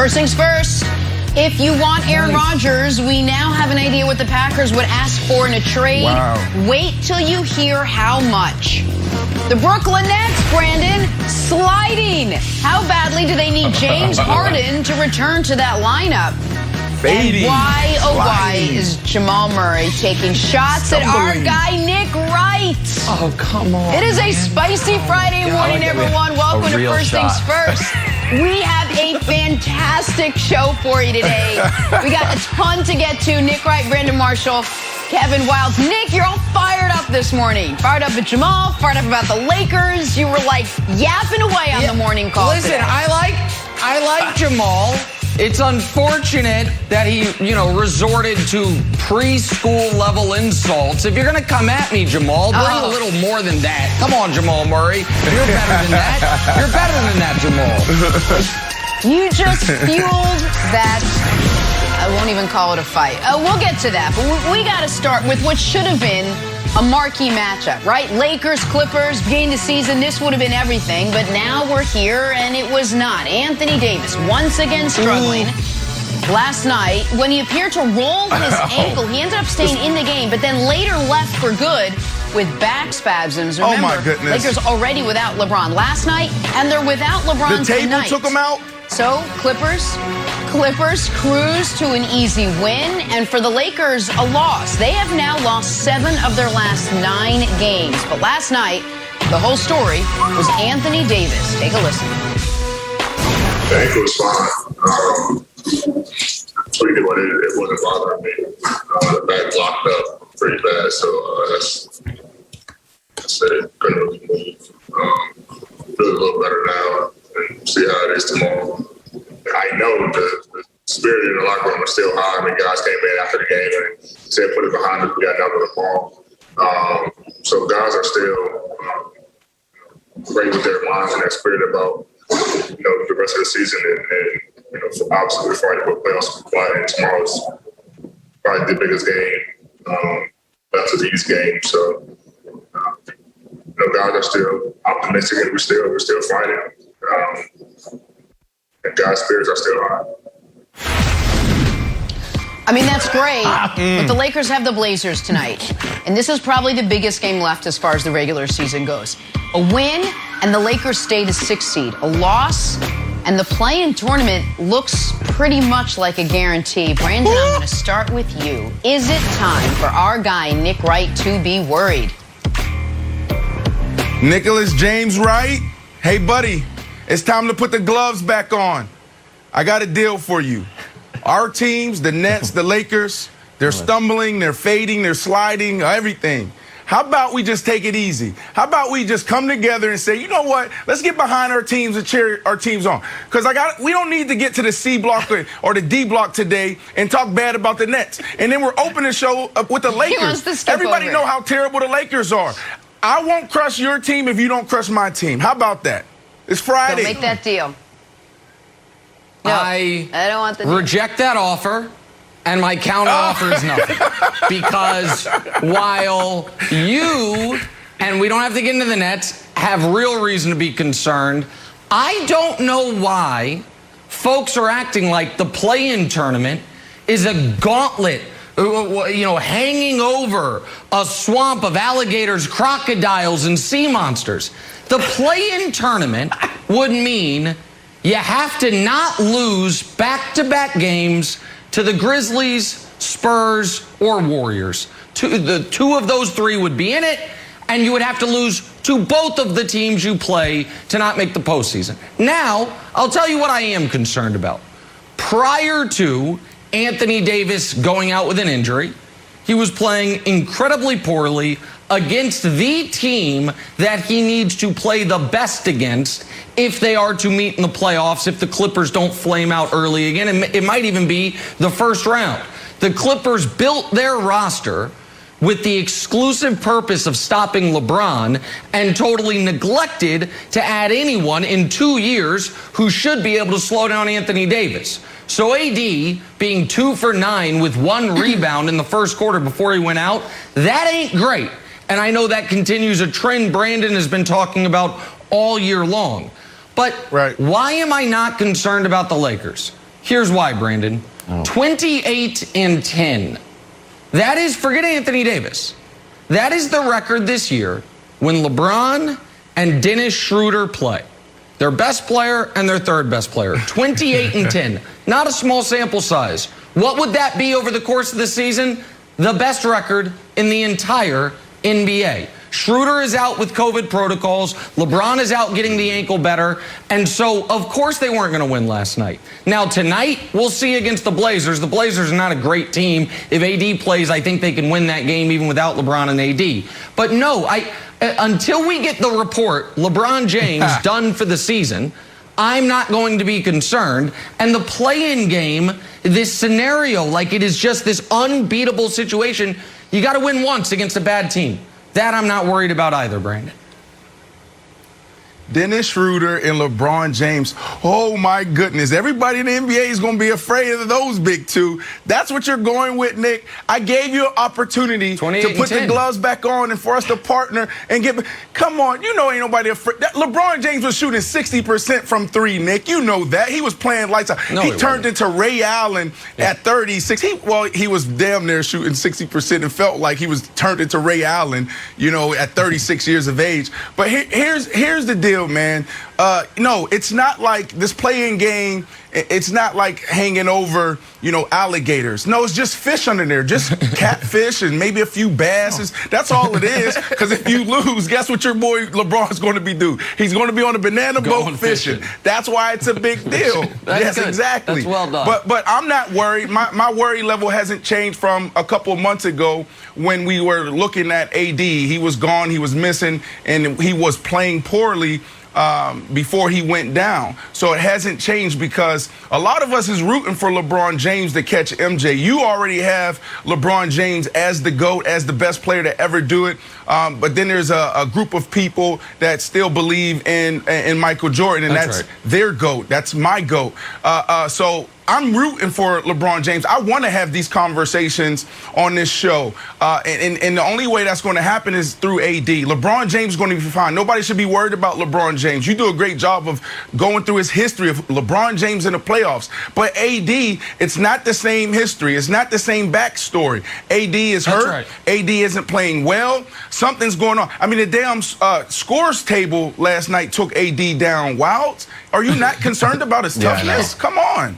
First things first, if you want Aaron Rodgers, we now have an idea what the Packers would ask for in a trade. Wow. Wait till you hear how much. The Brooklyn Nets, Brandon, sliding. How badly do they need James Harden to return to that lineup? Fading. And why, oh why, Sliding. is Jamal Murray taking shots at our guy Nick Wright? Oh, come on. It is a spicy Friday morning, everyone. Welcome to First Things First. We have a fantastic show for you today. We got a ton to get to. Nick Wright, Brandon Marshall, Kevin Wildes. Nick, you're all fired up this morning. Fired up at Jamal, fired up about the Lakers. You were like yapping away on the morning call. Listen, today. I like Jamal. It's unfortunate that he, resorted to preschool level insults. If you're going to come at me, Jamal, bring a little more than that. Come on, Jamal Murray. You're better than that. You're better than that, Jamal. You just fueled that. I won't even call it a fight. We'll get to that, but we got to start with what should have been a marquee matchup, right? Lakers, Clippers, beginning the season, this would have been everything, but now we're here, and it was not. Anthony Davis, once again struggling. Last night, when he appeared to roll his ankle, he ended up staying in the game, but then later left for good with back spasms. Remember, oh, my goodness. Lakers already without LeBron last night, and they're without LeBron The table tonight. took him out? So, Clippers cruise to an easy win, and for the Lakers, a loss. They have now lost 7 of their last 9 games. But last night, the whole story was Anthony Davis. Take a listen. The ankle was fine. Tweaked it, but it wasn't bothering me. The back blocked up pretty bad, so that's it. Couldn't really move. Feel a little better now, and see how it is tomorrow. I know the spirit in the locker room is still high. I mean, guys came in after the game and said, put it behind us. We got another ball. So guys are still great with their minds and their spirit about, the rest of the season. And so obviously we're fighting for playoffs. And tomorrow's probably the biggest game after these games. So, guys are still optimistic and we're still fighting. And guys' spirits are still high. I mean, that's great, but the Lakers have the Blazers tonight. And this is probably the biggest game left as far as the regular season goes. A win, and the Lakers stay the 6th seed. A loss, and the play-in tournament looks pretty much like a guarantee. Brandon, I'm going to start with you. Is it time for our guy, Nick Wright, to be worried? Nicholas James Wright? Hey, buddy. It's time to put the gloves back on. I got a deal for you. Our teams, the Nets, the Lakers, they're stumbling, they're fading, they're sliding, everything. How about we just take it easy? How about we just come together and say, you know what? Let's get behind our teams and cheer our teams on. Because we don't need to get to the C block or the D block today and talk bad about the Nets. And then we're opening the show up with the Lakers. Everybody know how terrible the Lakers are. I won't crush your team if you don't crush my team. How about that? It's Friday. Don't make that deal. No, I don't want the deal. Reject that offer, and my counter offer is nothing. Because while you, and we don't have to get into the Nets, have real reason to be concerned, I don't know why folks are acting like the play-in tournament is a gauntlet, hanging over a swamp of alligators, crocodiles, and sea monsters. The play-in tournament would mean you have to not lose back-to-back games to the Grizzlies, Spurs, or Warriors. The two of those 3 would be in it, and you would have to lose to both of the teams you play to not make the postseason. Now, I'll tell you what I am concerned about. Prior to Anthony Davis going out with an injury, he was playing incredibly poorly against the team that he needs to play the best against if they are to meet in the playoffs, if the Clippers don't flame out early again. It might even be the first round. The Clippers built their roster with the exclusive purpose of stopping LeBron and totally neglected to add anyone in 2 years who should be able to slow down Anthony Davis. So AD being 2 for 9 with 1 rebound in the first quarter before he went out, that ain't great. And I know that continues a trend Brandon has been talking about all year long. But why am I not concerned about the Lakers? Here's why, Brandon. 28-10. That is, forget Anthony Davis. That is the record this year when LeBron and Dennis Schroeder play. Their best player and their third best player. 28-10. Not a small sample size. What would that be over the course of the season? The best record in the entire NBA. Schroeder is out with COVID protocols. LeBron is out getting the ankle better. And so, of course, they weren't going to win last night. Now, tonight, we'll see against the Blazers. The Blazers are not a great team. If AD plays, I think they can win that game even without LeBron and AD. But no, until we get the report, LeBron James done for the season, I'm not going to be concerned. And the play-in game, this scenario, like it is just this unbeatable situation, you got to win once against a bad team. That I'm not worried about either, Brandon. Dennis Schroeder and LeBron James. Oh, my goodness. Everybody in the NBA is going to be afraid of those big two. That's what you're going with, Nick. I gave you an opportunity to put the gloves back on and for us to partner and get. Come on. You know ain't nobody afraid. LeBron James was shooting 60% from three, Nick. You know that. He was playing lights out. No, he turned into Ray Allen at 36. He was damn near shooting 60% and felt like he was turned into Ray Allen, at 36 years of age. But here's the deal, man. No, it's not like this playing game. It's not like hanging over, alligators. No, it's just fish under there, just catfish and maybe a few basses. That's all it is. Because if you lose, guess what your boy LeBron's going to be doing? He's going to be on a banana boat fishing. That's why it's a big deal. Yes, good. Exactly. That's well done. But I'm not worried. My worry level hasn't changed from a couple of months ago when we were looking at AD. He was gone. He was missing, and he was playing poorly before he went down. So it hasn't changed because a lot of us is rooting for LeBron James to catch MJ. You already have LeBron James as the GOAT, as the best player to ever do it. But then there's a group of people that still believe in Michael Jordan, and that's their GOAT. That's my GOAT. So I'm rooting for LeBron James. I want to have these conversations on this show. And the only way that's going to happen is through AD. LeBron James is going to be fine. Nobody should be worried about LeBron James. You do a great job of going through his history of LeBron James in the playoffs. But AD, it's not the same history. It's not the same backstory. AD is hurt. AD isn't playing well. Something's going on. I mean, the damn scores table last night took AD down. Wild. Are you not concerned about his toughness? Come on.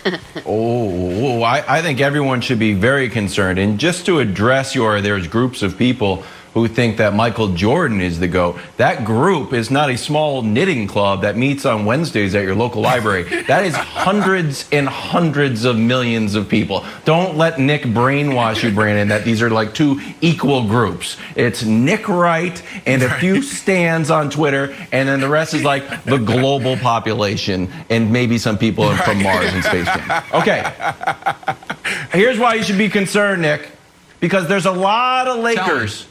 I think everyone should be very concerned. And just to address there's groups of people who think that Michael Jordan is the GOAT. That group is not a small knitting club that meets on Wednesdays at your local library. That is hundreds and hundreds of millions of people. Don't let Nick brainwash you, Brandon, that these are like two equal groups. It's Nick Wright and a few stands on Twitter, and then the rest is like the global population and maybe some people from Mars and Space Jam. Okay. Here's why you should be concerned, Nick. Because there's a lot of Lakers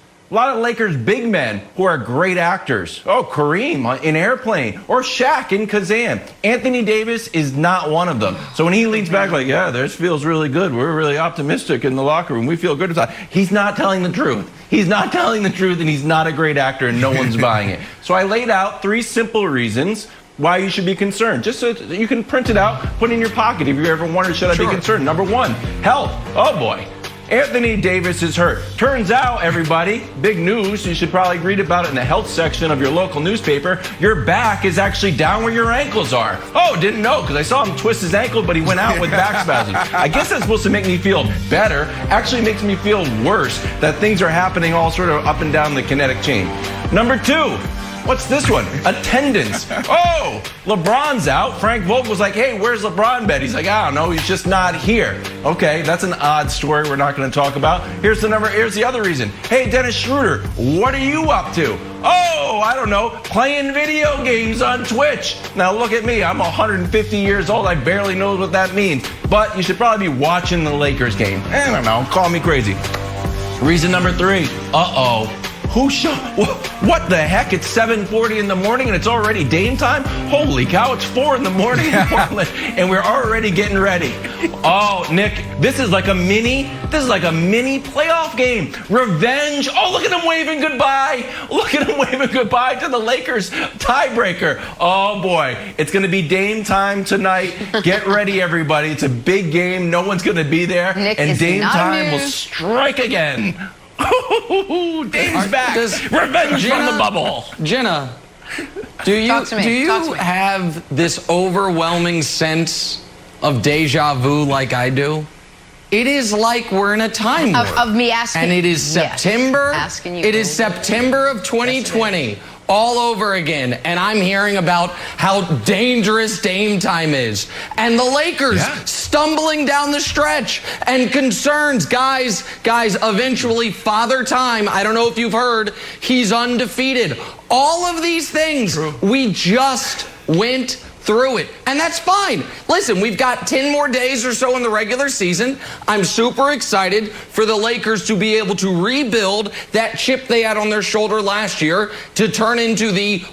big men who are great actors. Oh, Kareem in Airplane, or Shaq in Kazam. Anthony Davis is not one of them. So when he leans back like, yeah, this feels really good. We're really optimistic in the locker room. We feel good about it. He's not telling the truth. He's not telling the truth, and he's not a great actor, and no one's buying it. So I laid out 3 simple reasons why you should be concerned. Just so you can print it out, put it in your pocket if you ever wondered, should I be concerned? Number 1, health. Oh, boy. Anthony Davis is hurt. Turns out, everybody, big news, you should probably read about it in the health section of your local newspaper, your back is actually down where your ankles are. Oh, didn't know, because I saw him twist his ankle, but he went out with back spasms. I guess that's supposed to make me feel better. Actually makes me feel worse that things are happening all sort of up and down the kinetic chain. Number 2. What's this one? Attendance. Oh, LeBron's out. Frank Vogel was like, hey, where's LeBron been? He's like, I don't know. He's just not here. Okay, that's an odd story we're not going to talk about. Here's the other reason. Hey, Dennis Schroeder, what are you up to? Oh, I don't know. Playing video games on Twitch. Now look at me. I'm 150 years old. I barely know what that means. But you should probably be watching the Lakers game. I don't know. Call me crazy. Reason number 3. What the heck? It's 7:40 in the morning and it's already Dame time? Holy cow, it's 4 in the morning in Portland and we're already getting ready. Oh, Nick, this is like a mini playoff game. Revenge. Oh, look at him waving goodbye. Look at him waving goodbye to the Lakers tiebreaker. Oh boy, it's going to be Dame time tonight. Get ready, everybody. It's a big game. No one's going to be there. Nick, and Dame time will amused. strike again. Dame's back. Revenge from the bubble. Jenna, do you Talk to me. have this overwhelming sense of deja vu like I do? It is like we're in a time warp. Of me asking. And it is Yes. September. Asking you It is September of 2020. All over again, and I'm hearing about how dangerous Dame time is, and the Lakers stumbling down the stretch, and concerns, guys. Eventually, Father Time. I don't know if you've heard, he's undefeated. All of these things, we just went through it, and that's fine. Listen, we've got 10 more days or so in the regular season. I'm super excited for the Lakers to be able to rebuild that chip they had on their shoulder last year to turn into the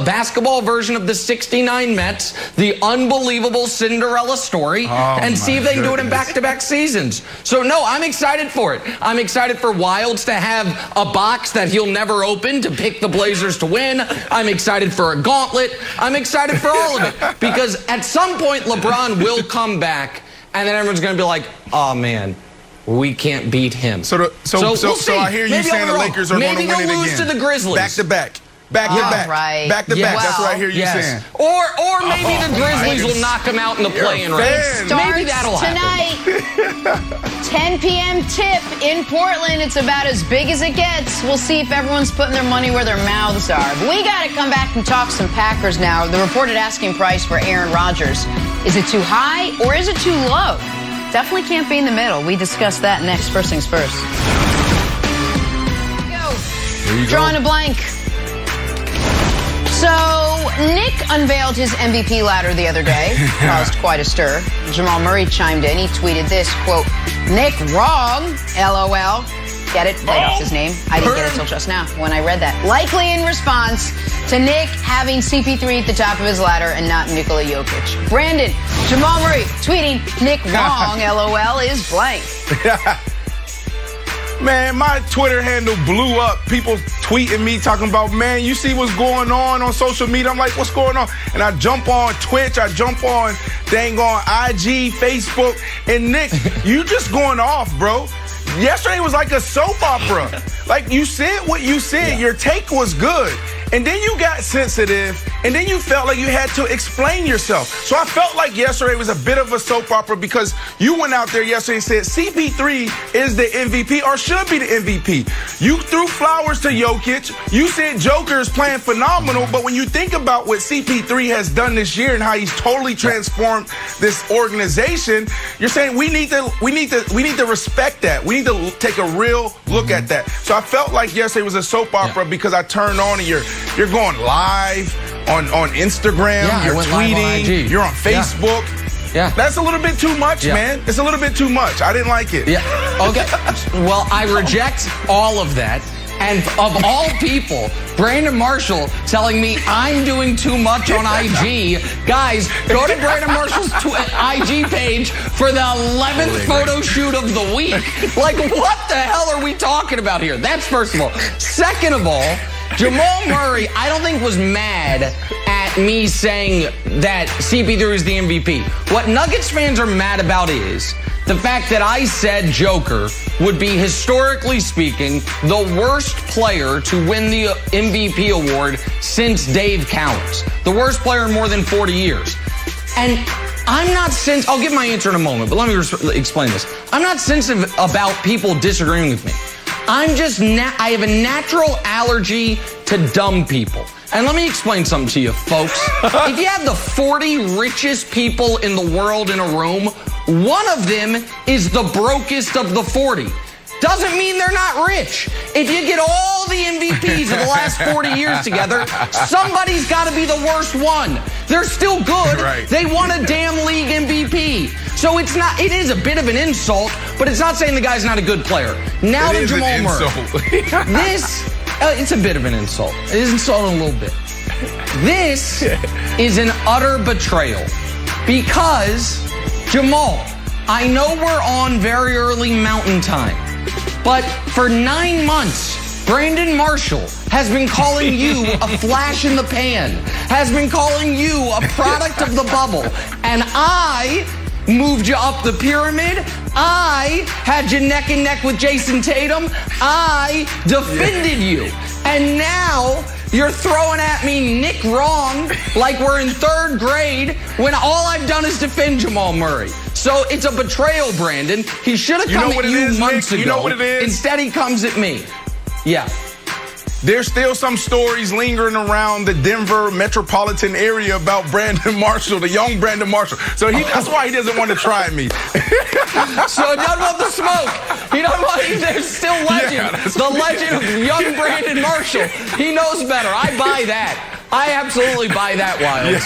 basketball version of the '69 Mets, the unbelievable Cinderella story, and see if they can do it in back-to-back seasons. So no, I'm excited for it. I'm excited for Wilds to have a box that he'll never open to pick the Blazers to win. I'm excited for a gauntlet. I'm excited for all of it, because at some point LeBron will come back, and then everyone's going to be like, "Oh man, we can't beat him." So we'll see. I hear you Maybe saying I'm the wrong. Lakers are going to win it again. Maybe they'll lose to the Grizzlies. Back to back. Back to back. Right. Back to back. Yes. That's what I hear you saying. Or maybe the Grizzlies will knock them out in the play-in round. fan. Maybe that'll happen. Tonight, 10 p.m. tip in Portland. It's about as big as it gets. We'll see if everyone's putting their money where their mouths are. But we got to come back and talk some Packers now. The reported asking price for Aaron Rodgers. Is it too high or is it too low? Definitely can't be in the middle. We discuss that next. First things first. Go. Drawing a blank. So, Nick unveiled his MVP ladder the other day, caused quite a stir. Jamal Murray chimed in. He tweeted this, quote, "Nick wrong, LOL." Get it? Played off his name. I didn't get it till just now when I read that. Likely in response to Nick having CP3 at the top of his ladder and not Nikola Jokic. Brandon, Jamal Murray tweeting, "Nick wrong, LOL," is blank. Man, my Twitter handle blew up. People tweeting me, talking about, man, you see what's going on social media? I'm like, what's going on? And I jump on Twitch, I jump on dang on IG, Facebook, and Nick, you just going off, bro. Yesterday was like a soap opera. Like, you said what you said. Your take was good. And then you got sensitive, and then you felt like you had to explain yourself. So I felt like yesterday was a bit of a soap opera because you went out there yesterday and said CP3 is the MVP or should be the MVP. You threw flowers to Jokic. You said Joker is playing phenomenal, but when you think about what CP3 has done this year and how he's totally transformed this organization, you're saying we need to respect that. We need to take a real look at that. So I felt like yesterday was a soap opera because I turned on and you're going live on Instagram, you're tweeting, you're on Facebook. Yeah. That's a little bit too much, man. It's a little bit too much. I didn't like it. Yeah. Okay. Well, I reject all of that. And of all people, Brandon Marshall telling me I'm doing too much on IG. Guys, go to Brandon Marshall's IG page for the 11th photo shoot of the week. Like, what the hell are we talking about here? That's first of all. Second of all, Jamal Murray, I don't think was mad at me saying that CP3 is the MVP. What Nuggets fans are mad about is the fact that I said Joker would be, historically speaking, the worst player to win the MVP award since Dave Cowens. The worst player in more than 40 years. And I'm not sensitive. I'll give my answer in a moment, but let me explain this. I'm not sensitive about people disagreeing with me. I'm just, I have a natural allergy to dumb people. And let me explain something to you, folks. If you have the 40 richest people in the world in a room, one of them is the brokest of the 40. Doesn't mean they're not rich. If you get all the MVPs of the last 40 years together, somebody's got to be the worst one. They're still good. Right. They won a damn league MVP. So it's not. It is a bit of an insult, but it's not saying the guy's not a good player. Now It to is an Jamal Murray. insult. This, it's a bit of an insult. It is insulting a little bit. This is an utter betrayal because, Jamal, I know we're on very early mountain time, but for 9 months, Brandon Marshall has been calling you a flash in the pan, has been calling you a product of the bubble, and I moved you up the pyramid. I had you neck and neck with Jason Tatum. I defended you. And now you're throwing at me Nick wrong like we're in 3rd grade when all I've done is defend Jamal Murray. So it's a betrayal, Brandon. He should have come at you months ago. You know what it is? Instead, he comes at me. Yeah. There's still some stories lingering around the Denver metropolitan area about Brandon Marshall, the young Brandon Marshall. So that's why he doesn't want to try me. So he doesn't want the smoke. He doesn't want. There's still legend. Yeah, the legend of young Brandon Marshall. He knows better. I buy that. I absolutely buy that, Wild.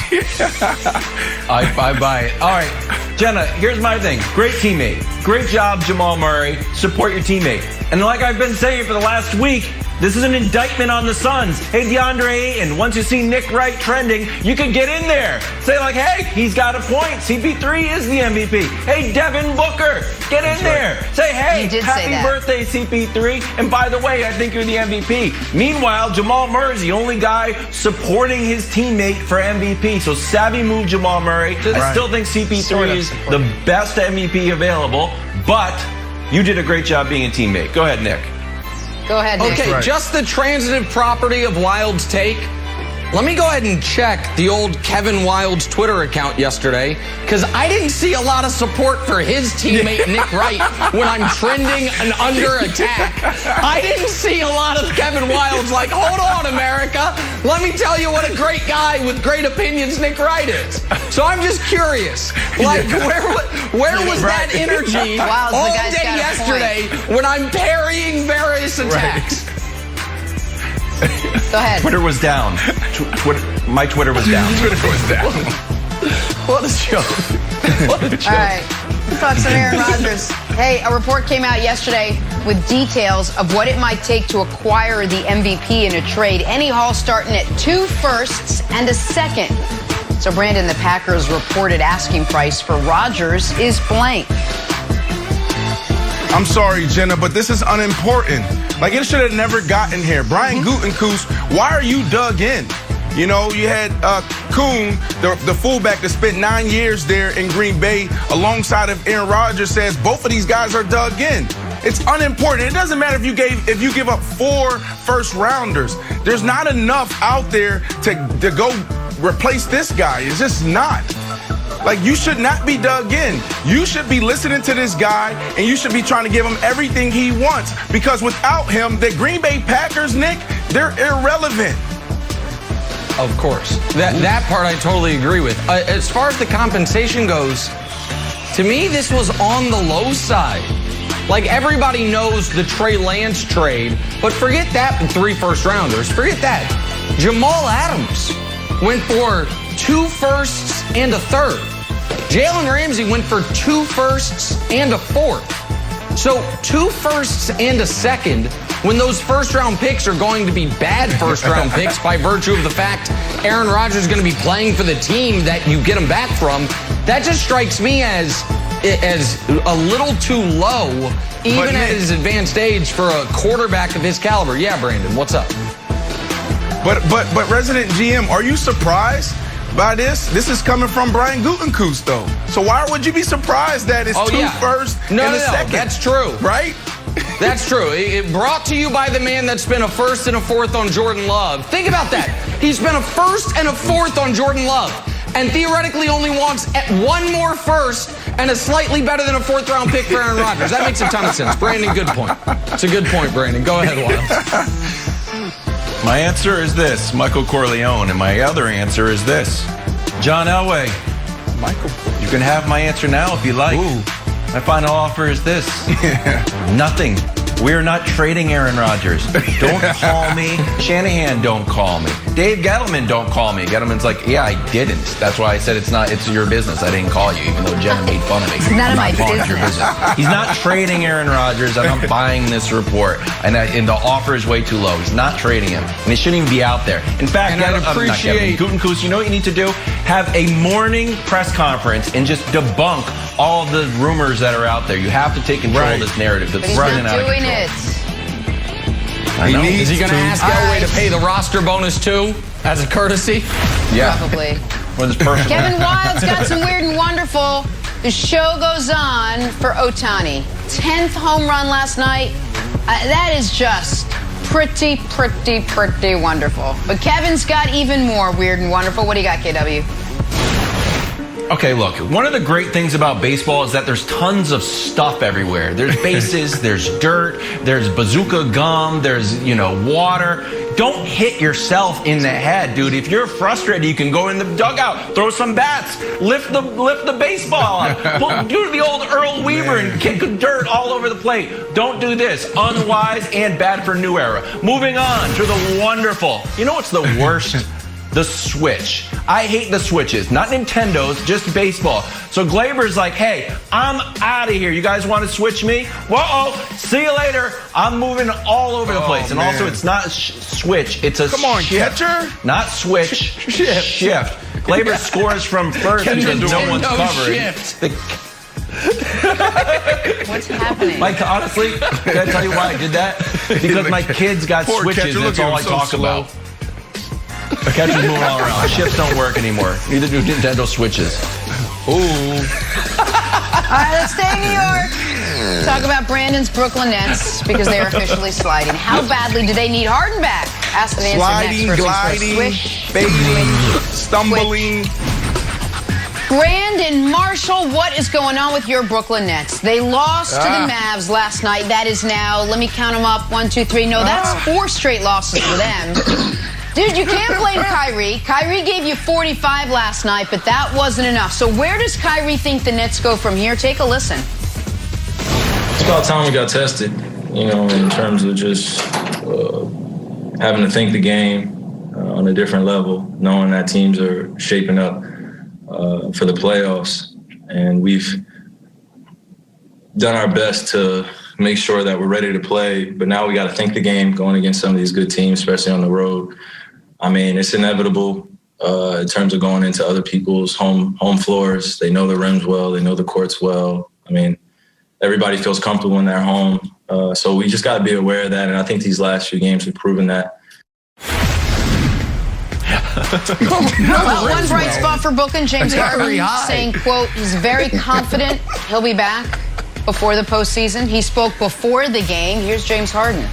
I buy it. All right, Jenna, here's my thing. Great teammate. Great job, Jamal Murray. Support your teammate. And like I've been saying for the last week, this is an indictment on the Suns. Hey, DeAndre Ayton, once you see Nick Wright trending, you can get in there. Say like, hey, he's got a point. CP3 is the MVP. Hey, Devin Booker, get in there. Say, hey, happy birthday, CP3. And by the way, I think you're the MVP. Meanwhile, Jamal Murray's the only guy supporting his teammate for MVP. So savvy move, Jamal Murray. I still think CP3 is the best MVP available, but you did a great job being a teammate. Go ahead, Nick. Go ahead, Nick. Okay, just the transitive property of Wild's take. Let me go ahead and check the old Kevin Wild's Twitter account yesterday, because I didn't see a lot of support for his teammate Nick Wright when I'm trending and under attack. I didn't see a lot of Kevin Wild's like, hold on, America. Let me tell you what a great guy with great opinions Nick Wright is. So I'm just curious, like, where was that energy all day yesterday when I'm parrying various attacks? Go ahead. Twitter was down. My Twitter was down. Twitter was down. What a joke. What a joke. All right. Thoughts on Aaron Rodgers? Hey, a report came out yesterday with details of what it might take to acquire the MVP in a trade. Any haul starting at 2 firsts and a second. So, Brandon, the Packers' reported asking price for Rodgers is blank. I'm sorry, Jenna, but this is unimportant. Like, it should have never gotten here. Brian Gutekunst, why are you dug in? You know, you had Kuhn, the fullback that spent 9 years there in Green Bay alongside of Aaron Rodgers, says both of these guys are dug in. It's unimportant. It doesn't matter if you give up 4 first-rounders. There's not enough out there to go replace this guy. It's just not. Like, you should not be dug in. You should be listening to this guy, and you should be trying to give him everything he wants. Because without him, the Green Bay Packers, Nick, they're irrelevant. Of course. That part I totally agree with. As far as the compensation goes, to me, this was on the low side. Like, everybody knows the Trey Lance trade, but forget that with 3 first-rounders. Forget that. Jamal Adams went for 2 firsts and a third. Jalen Ramsey went for 2 firsts and a fourth. So 2 firsts and a second, when those first-round picks are going to be bad first-round picks by virtue of the fact Aaron Rodgers is going to be playing for the team that you get him back from, that just strikes me as a little too low, even at his advanced age, for a quarterback of his caliber. Yeah, Brandon, what's up? But resident GM, are you surprised by this? This is coming from Brian Gutekunst, though. So why would you be surprised that it's 2 first and a second? That's true. Right? That's true. It brought to you by the man that spent a first and a fourth on Jordan Love. Think about that. He spent a first and a fourth on Jordan Love, and theoretically only wants 1 more first and a slightly better than a 4th-round pick for Aaron Rodgers. That makes a ton of sense. Brandon, good point. It's a good point, Brandon. Go ahead, Wild. My answer is this, Michael Corleone, and my other answer is this, John Elway. Michael. You can have my answer now if you like. Ooh. My final offer is this. Nothing. We're not trading Aaron Rodgers. Don't call me. Shanahan, don't call me. Dave Gettleman, don't call me. Gettleman's like, yeah, I didn't. That's why I said it's your business. I didn't call you, even though Jenna made fun of me. It's none of my business. Your business. He's not trading Aaron Rodgers. I'm not buying this report. And the offer is way too low. He's not trading him. And he shouldn't even be out there. In fact, Gutekunst, you know what you need to do? Have a morning press conference and just debunk all of the rumors that are out there. You have to take control of this narrative that's running out of control. I know. Is he going to ask Elway to pay the roster bonus too, as a courtesy? Yeah. Probably. Kevin Wild's got some weird and wonderful. The show goes on for Ohtani. 10th home run last night. That is just pretty wonderful. But Kevin's got even more weird and wonderful. What do you got, KW? Okay, look, one of the great things about baseball is that there's tons of stuff everywhere. There's bases, there's dirt, there's bazooka gum, there's, water. Don't hit yourself in the head, dude. If you're frustrated, you can go in the dugout, throw some bats, lift the baseball up, do the old Earl Weaver and kick dirt all over the plate. Don't do this. Unwise and bad for New Era. Moving on to the wonderful. You know what's the worst? The Switch. I hate the Switches, not Nintendos, just baseball. So Glaber's like, hey, I'm out of here. You guys want to switch me? Whoa, see you later. I'm moving all over the place. And also, it's not Switch, it's a shift. Catcher? Not switch, shift. Glaber scores from first because no one's covering. What's happening? Like, honestly, can I tell you why I did that? Because my kids got Switches, and that's all I talk about. The catcher's moving all around. Shifts don't work anymore. Neither do Nintendo Switches. Ooh. All right, let's stay in New York. Talk about Brandon's Brooklyn Nets because they are officially sliding. How badly do they need Harden back? Ask and answer sliding, next. Gliding, swish, fading, stumbling. Brandon Marshall, what is going on with your Brooklyn Nets? They lost to the Mavs last night. That is now, let me count them up, 1, 2, 3. No, that's 4 straight losses for them. Dude, you can't blame Kyrie. Kyrie gave you 45 last night, but that wasn't enough. So where does Kyrie think the Nets go from here? Take a listen. It's about time we got tested, in terms of just having to think the game on a different level, knowing that teams are shaping up for the playoffs. And we've done our best to make sure that we're ready to play. But now we got to think the game going against some of these good teams, especially on the road. I mean, it's inevitable in terms of going into other people's home floors. They know the rims well. They know the courts well. I mean, everybody feels comfortable when they're home. So we just got to be aware of that. And I think these last few games have proven that. Well, one bright spot for Brooklyn, James Harden saying, quote, he's very confident he'll be back before the postseason. He spoke before the game. Here's James Harden.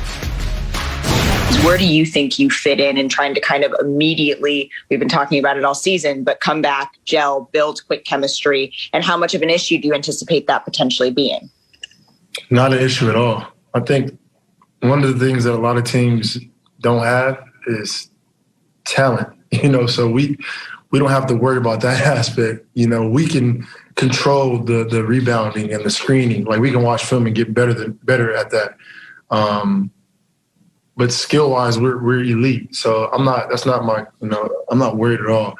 Where do you think you fit in and trying to kind of immediately, we've been talking about it all season, but come back, gel, build quick chemistry, and how much of an issue do you anticipate that potentially being? Not an issue at all. I think one of the things that a lot of teams don't have is talent, so we don't have to worry about that aspect. We can control the rebounding and the screening. Like, we can watch film and get better at that. But skill-wise, we're elite. So I'm not worried at all.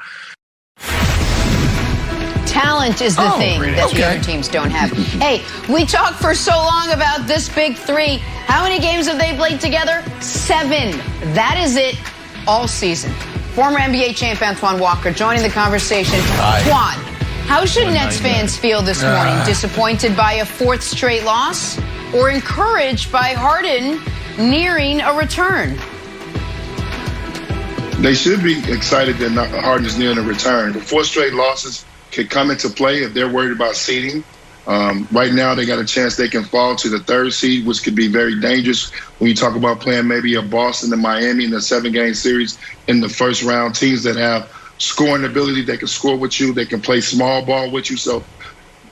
Talent is the thing that the other teams don't have. Hey, we talked for so long about this big three. How many games have they played together? 7. That is it all season. Former NBA champ Antoine Walker joining the conversation. Juan, how should Nets fans feel this morning? Disappointed by a 4th straight loss or encouraged by Harden nearing a return? They should be excited that Harden is nearing a return. The 4 straight losses could come into play if they're worried about seeding. Right now, they got a chance they can fall to the 3rd seed, which could be very dangerous when you talk about playing maybe a Boston and Miami in a 7-game series in the first round. Teams that have scoring ability, they can score with you, they can play small ball with you. So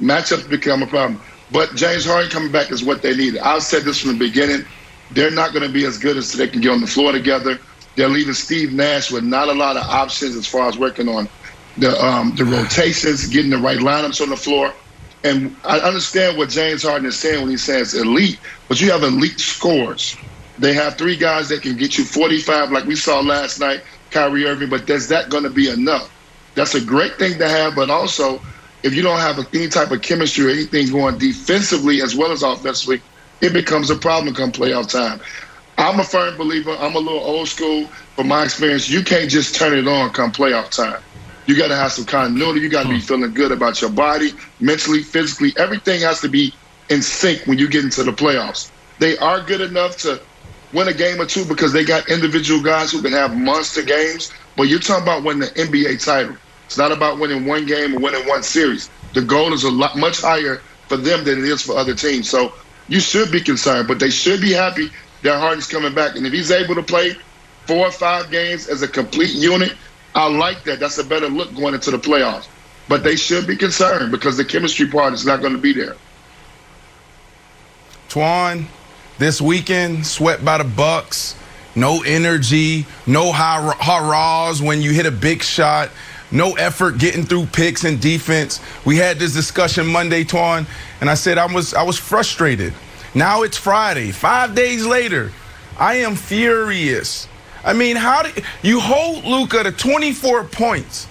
matchups become a problem. But James Harden coming back is what they need. I've said this from the beginning. They're not going to be as good as they can get on the floor together. They're leaving Steve Nash with not a lot of options as far as working on the rotations, getting the right lineups on the floor. And I understand what James Harden is saying when he says elite, but you have elite scorers. They have 3 guys that can get you 45 like we saw last night, Kyrie Irving, but is that going to be enough? That's a great thing to have, but also if you don't have any type of chemistry or anything going defensively as well as offensively, it becomes a problem come playoff time. I'm a firm believer. I'm a little old school from my experience. You can't just turn it on come playoff time. You got to have some continuity. You got to be feeling good about your body, mentally, physically. Everything has to be in sync when you get into the playoffs. They are good enough to win a game or two because they got individual guys who can have monster games. But you're talking about winning the NBA title. It's not about winning one game or winning one series. The goal is much higher for them than it is for other teams. So you should be concerned, but they should be happy that Harden's coming back. And if he's able to play 4 or 5 games as a complete unit, I like that. That's a better look going into the playoffs. But they should be concerned because the chemistry part is not going to be there. Twan, this weekend, swept by the Bucks. No energy, no hurrahs when you hit a big shot, no effort getting through picks and defense. We had this discussion Monday, Twan, and I said I was frustrated. Now it's Friday. 5 days later, I am furious. I mean, how do you hold Luka to 24 points?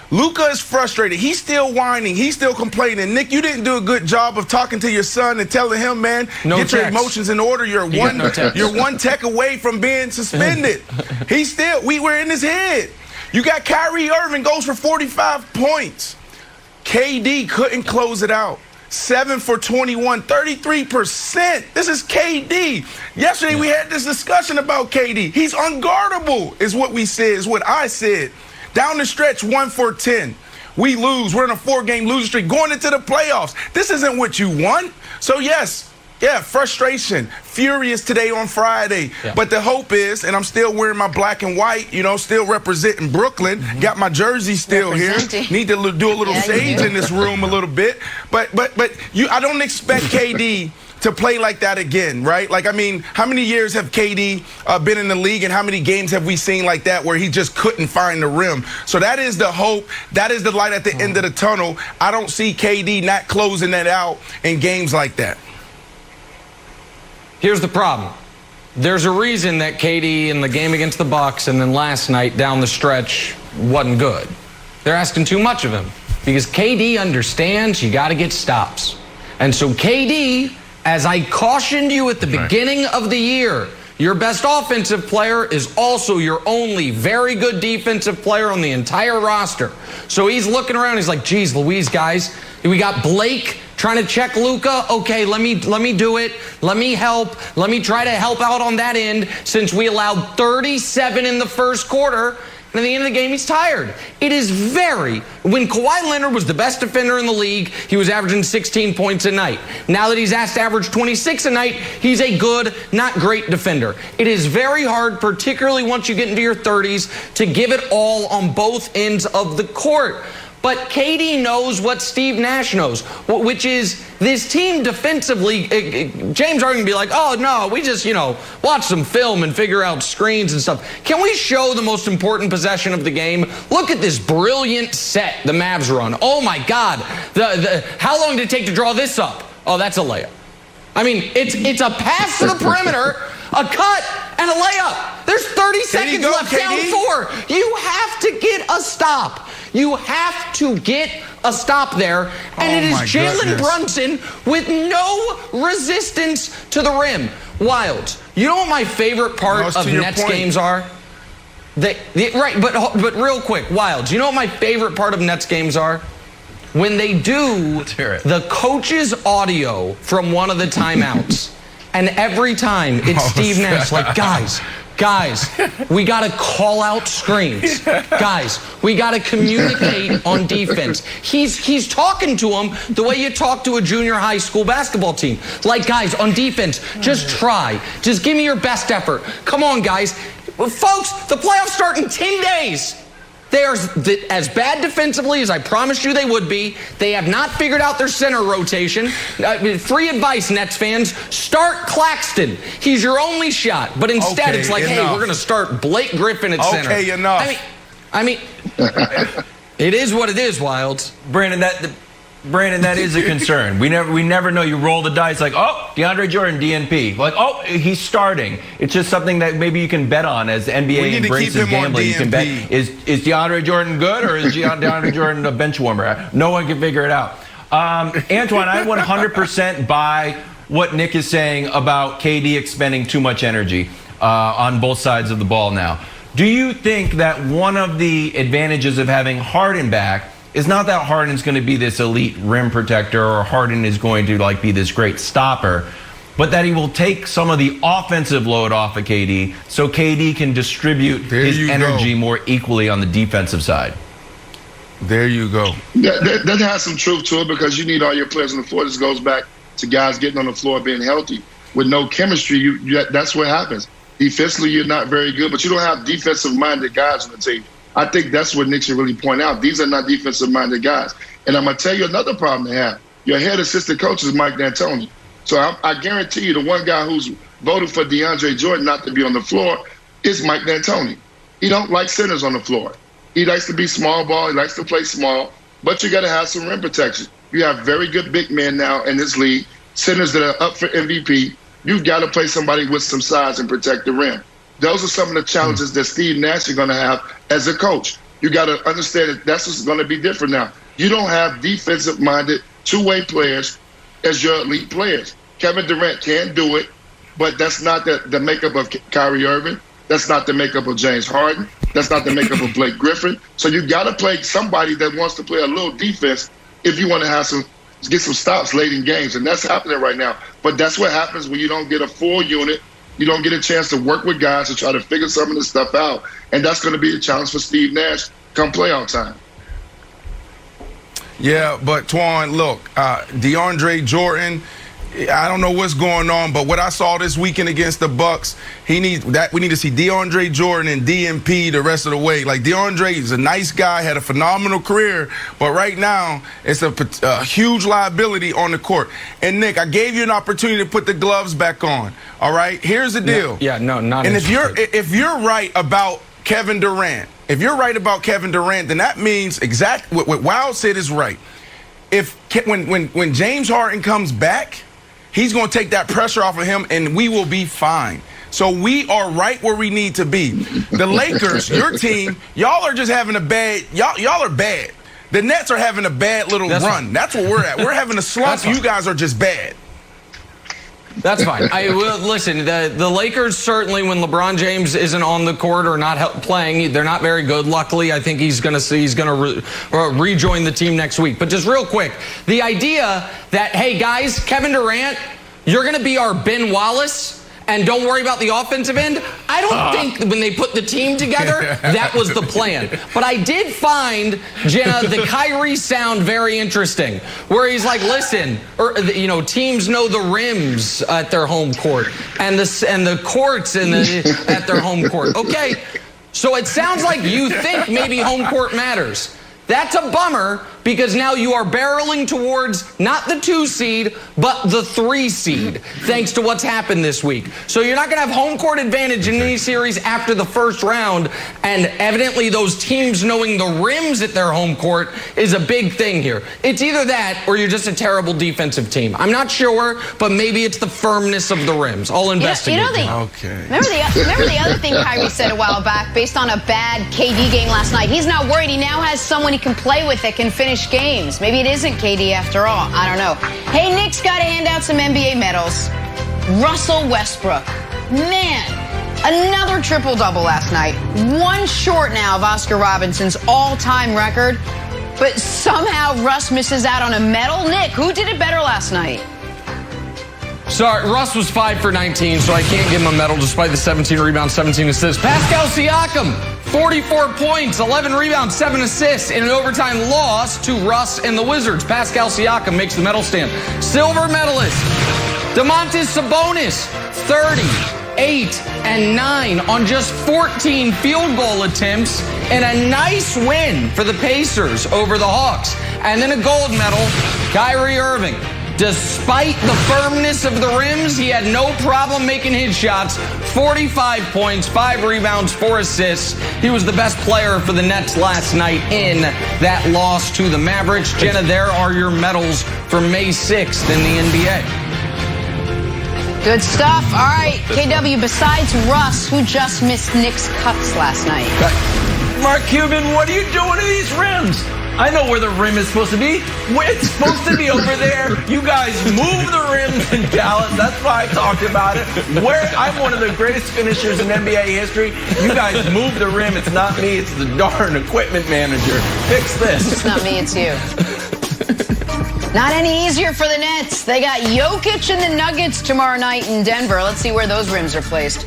Luka is frustrated. He's still whining. He's still complaining. Nick, you didn't do a good job of talking to your son and telling him, man, get your emotions in order. You're one tech away from being suspended. We were in his head. You got Kyrie Irving goes for 45 points. KD couldn't close it out. 7 for 21, 33%. This is KD. Yesterday we had this discussion about KD. He's unguardable, is what we said, is what I said. Down the stretch, 1 for 10. We lose. We're in a 4-game losing streak going into the playoffs. This isn't what you want. So, yes, frustration. Furious today on Friday. Yeah. But the hope is, and I'm still wearing my black and white, still representing Brooklyn. Mm-hmm. Got my jersey still here. Need to do a little sage in this room a little bit. But I don't expect KD to play like that again, right? Like, I mean, how many years have KD been in the league and how many games have we seen like that where he just couldn't find the rim? So that is the hope. That is the light at the end of the tunnel. I don't see KD not closing that out in games like that. Here's the problem. There's a reason that KD in the game against the Bucks and then last night down the stretch wasn't good. They're asking too much of him because KD understands you got to get stops. And so KD, as I cautioned you at the beginning of the year, your best offensive player is also your only very good defensive player on the entire roster. So he's looking around. He's like, geez, Louise, guys, we got Blake trying to check Luka. Okay, let me do it. Let me help. Let me try to help out on that end since we allowed 37 in the first quarter. And at the end of the game, he's tired. It is when Kawhi Leonard was the best defender in the league, he was averaging 16 points a night. Now that he's asked to average 26 a night, he's a good, not great defender. It is very hard, particularly once you get into your 30s, to give it all on both ends of the court. But KD knows what Steve Nash knows, which is this team defensively. James Harden can be like, oh, no, we just, watch some film and figure out screens and stuff. Can we show the most important possession of the game? Look at this brilliant set the Mavs run. Oh, my God. How long did it take to draw this up? Oh, that's a layup. I mean, it's a pass to the perimeter, a cut, and a layup. There's 30 seconds left, down 4. You have to get a stop. You have to get a stop there. And it is Jalen Brunson with no resistance to the rim. Wild. You know what my favorite part of Nets games are? But real quick, Wilds, you know what my favorite part of Nets games are? When they do the coach's audio from one of the timeouts. And every time it's Steve Nash, like, guys, we got to call out screens. Guys, we got to communicate on defense. He's talking to them the way you talk to a junior high school basketball team. Like, guys, on defense, just try. Just give me your best effort. Come on, guys. Folks, the playoffs start in 10 days. They are as bad defensively as I promised you they would be. They have not figured out their center rotation. Free advice, Nets fans. Start Claxton. He's your only shot. But instead, it's like, hey, we're going to start Blake Griffin at center. Okay, enough. I mean, it is what it is, Wilds. Brandon, Brandon, that is a concern. We never know. You roll the dice like, oh, DeAndre Jordan, DNP. Like, oh, he's starting. It's just something that maybe you can bet on as the NBA embraces gambling. You can bet, is DeAndre Jordan good or is DeAndre Jordan a bench warmer? No one can figure it out. Antoine, I 100% buy what Nick is saying about KD expending too much energy on both sides of the ball now. Do you think that one of the advantages of having Harden back is not that Harden's going to be this elite rim protector or Harden is going to like be this great stopper, but that he will take some of the offensive load off of KD so KD can distribute his energy more equally on the defensive side? There you go. That has some truth to it because you need all your players on the floor. This goes back to guys getting on the floor being healthy. With no chemistry, that's what happens. Defensively, you're not very good, but you don't have defensive-minded guys on the team. I think that's what Nick should really point out. These are not defensive-minded guys. And I'm going to tell you another problem they have. Your head assistant coach is Mike D'Antoni. So I guarantee you the one guy who's voted for DeAndre Jordan not to be on the floor is Mike D'Antoni. He don't like centers on the floor. He likes to be small ball. He likes to play small. But you got to have some rim protection. You have very good big men now in this league, centers that are up for MVP. You've got to play somebody with some size and protect the rim. Those are some of the challenges that Steve Nash is going to have as a coach. You got to understand that that's what's going to be different now. You don't have defensive-minded two-way players as your elite players. Kevin Durant can do it, but that's not the makeup of Kyrie Irving. That's not the makeup of James Harden. That's not the makeup of Blake Griffin. So you got to play somebody that wants to play a little defense if you want to get some stops late in games, and that's happening right now. But that's what happens when you don't get a full unit. You don't get a chance to work with guys to try to figure some of this stuff out. And that's going to be a challenge for Steve Nash come playoff time. Yeah, but Twan, look, DeAndre Jordan, I don't know what's going on, but what I saw this weekend against the Bucks, we need to see DeAndre Jordan and DNP the rest of the way. Like, DeAndre is a nice guy, had a phenomenal career, but right now it's a huge liability on the court. And Nick, I gave you an opportunity to put the gloves back on. All right, here's the deal. Not. And if you're right about Kevin Durant, then that means exactly what Wild said is right. When James Harden comes back, he's going to take that pressure off of him, and we will be fine. So we are right where we need to be. The Lakers, your team, y'all are just having a bad. Y'all are bad. The Nets are having a bad little run. Fine. That's what we're at. We're having a slump. You guys are just bad. That's fine. I will listen. The Lakers certainly, when LeBron James isn't on the court or not playing, they're not very good. Luckily, I think he's going to rejoin the team next week. But just real quick, the idea that, hey guys, Kevin Durant, you're going to be our Ben Wallace, and don't worry about the offensive end. I don't think when they put the team together, that was the plan. But I did find, Jenna, the Kyrie sound very interesting, where he's like, listen, teams know the rims at their home court and the courts at their home court. Okay, so it sounds like you think maybe home court matters. That's a bummer because now you are barreling towards not the 2 seed, but the 3 seed, thanks to what's happened this week. So you're not going to have home court advantage in any series after the first round, and evidently those teams knowing the rims at their home court is a big thing here. It's either that or you're just a terrible defensive team. I'm not sure, but maybe it's the firmness of the rims. I'll investigate. Okay. Remember the other thing Kyrie said a while back based on a bad KD game last night? He's not worried. He now has someone he can play with that can finish games. Maybe it isn't KD after all. I don't know. Hey, Nick's got to hand out some NBA medals. Russell Westbrook. Man, another triple-double last night. One short now of Oscar Robinson's all-time record. But somehow Russ misses out on a medal. Nick, who did it better last night? Sorry, Russ was 5 for 19, so I can't give him a medal despite the 17 rebounds, 17 assists. Pascal Siakam, 44 points, 11 rebounds, 7 assists in an overtime loss to Russ and the Wizards. Pascal Siakam makes the medal stand. Silver medalist, Domantas Sabonis, 30, 8, and 9 on just 14 field goal attempts and a nice win for the Pacers over the Hawks. And then a gold medal, Kyrie Irving. Despite the firmness of the rims, he had no problem making his shots. 45 points, 5 rebounds, 4 assists. He was the best player for the Nets last night in that loss to the Mavericks. Jenna, there are your medals for May 6th in the NBA. Good stuff. All right, KW, besides Russ, who just missed Nick's cuts last night. Mark Cuban, what are you doing to these rims? I know where the rim is supposed to be. It's supposed to be over there. You guys move the rims in Dallas. That's why I talked about it. I'm one of the greatest finishers in NBA history. You guys move the rim. It's not me. It's the darn equipment manager. Fix this. It's not me. It's you. Not any easier for the Nets. They got Jokic and the Nuggets tomorrow night in Denver. Let's see where those rims are placed.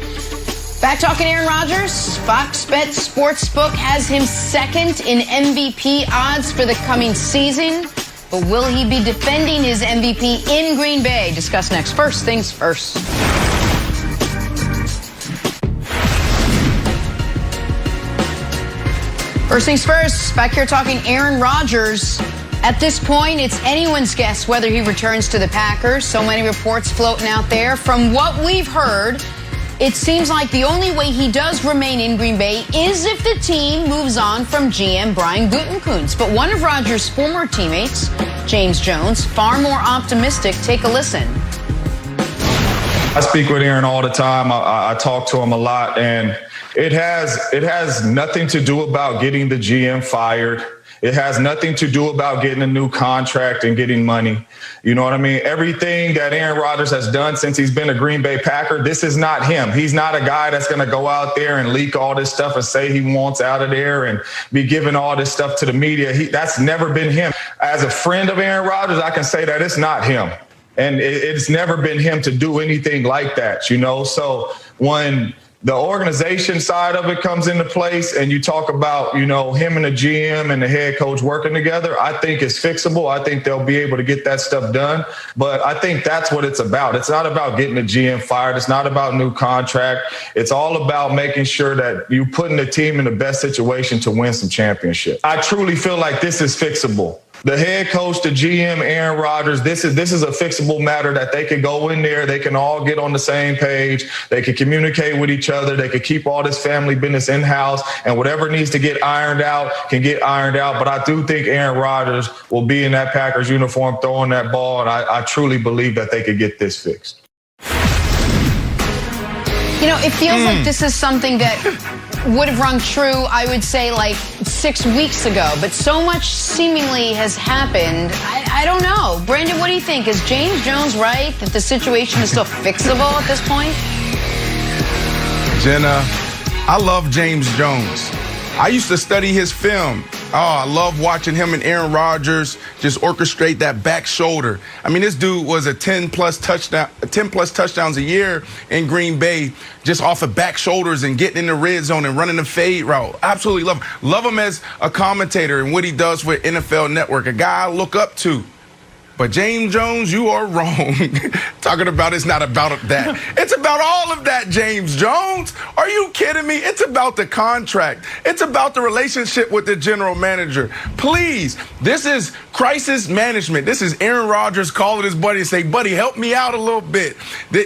Back talking Aaron Rodgers, Fox Bet Sportsbook has him second in MVP odds for the coming season. But will he be defending his MVP in Green Bay? Discuss next. First things first. First things first, back here talking Aaron Rodgers. At this point, it's anyone's guess whether he returns to the Packers. So many reports floating out there. From what we've heard, it seems like the only way he does remain in Green Bay is if the team moves on from GM Brian Gutekunst. But one of Rodgers' former teammates, James Jones, far more optimistic. Take a listen. I speak with Aaron all the time. I talk to him a lot, and it has nothing to do about getting the GM fired. It has nothing to do about getting a new contract and getting money. You know what I mean? Everything that Aaron Rodgers has done since he's been a Green Bay Packer, this is not him. He's not a guy that's going to go out there and leak all this stuff and say he wants out of there and be giving all this stuff to the media. That's never been him. As a friend of Aaron Rodgers, I can say that it's not him. And it's never been him to do anything like that, you know? So when the organization side of it comes into place and you talk about, you know, him and the GM and the head coach working together, I think it's fixable. I think they'll be able to get that stuff done. But I think that's what it's about. It's not about getting the GM fired. It's not about new contract. It's all about making sure that you're putting the team in the best situation to win some championships. I truly feel like this is fixable. The head coach, the GM, Aaron Rodgers, this is a fixable matter that they can go in there. They can all get on the same page. They can communicate with each other. They can keep all this family business in-house, and whatever needs to get ironed out can get ironed out. But I do think Aaron Rodgers will be in that Packers uniform throwing that ball, and I truly believe that they could get this fixed. You know, it feels like this is something that would have rung true, I would say, like 6 weeks ago. But so much seemingly has happened. I don't know. Brandon, what do you think? Is James Jones right that the situation is still fixable at this point? Jenna, I love James Jones. I used to study his film. Oh, I love watching him and Aaron Rodgers just orchestrate that back shoulder. I mean, this dude was a 10 plus touchdowns a year in Green Bay just off of back shoulders and getting in the red zone and running the fade route. Absolutely love him. Love him as a commentator and what he does for NFL Network, a guy I look up to. But James Jones, you are wrong. Talking about it's not about that. It's about all of that, James Jones. Are you kidding me? It's about the contract. It's about the relationship with the general manager. Please, this is crisis management. This is Aaron Rodgers calling his buddy and say, buddy, help me out a little bit.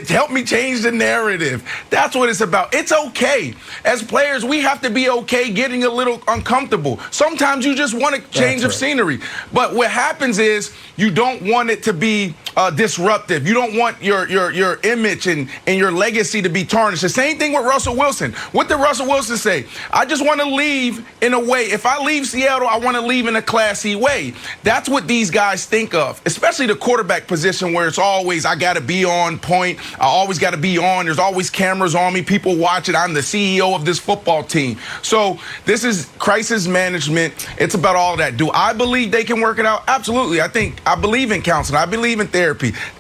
Help me change the narrative. That's what it's about. It's okay. As players, we have to be okay getting a little uncomfortable. Sometimes you just want a change of scenery. But what happens is you don't want it to be disruptive. You don't want your image and your legacy to be tarnished. The same thing with Russell Wilson. What did Russell Wilson say? I just want to leave in a way. If I leave Seattle, I want to leave in a classy way. That's what these guys think of, especially the quarterback position where it's always, I got to be on point. I always got to be on. There's always cameras on me. People watch it. I'm the CEO of this football team. So this is crisis management. It's about all that. Do I believe they can work it out? Absolutely. I believe in counseling. I believe in therapy.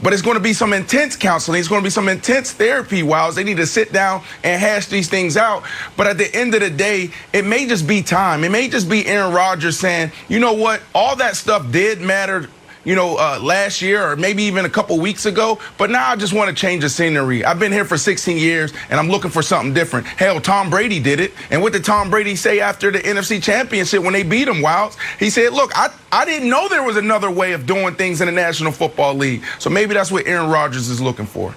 But it's going to be some intense counseling. It's going to be some intense therapy while they need to sit down and hash these things out. But at the end of the day, it may just be time. It may just be Aaron Rodgers saying, you know what? All that stuff did matter last year or maybe even a couple weeks ago. But now I just want to change the scenery. I've been here for 16 years, and I'm looking for something different. Hell, Tom Brady did it. And what did Tom Brady say after the NFC Championship when they beat him, Wilds? He said, look, I didn't know there was another way of doing things in the National Football League. So maybe that's what Aaron Rodgers is looking for.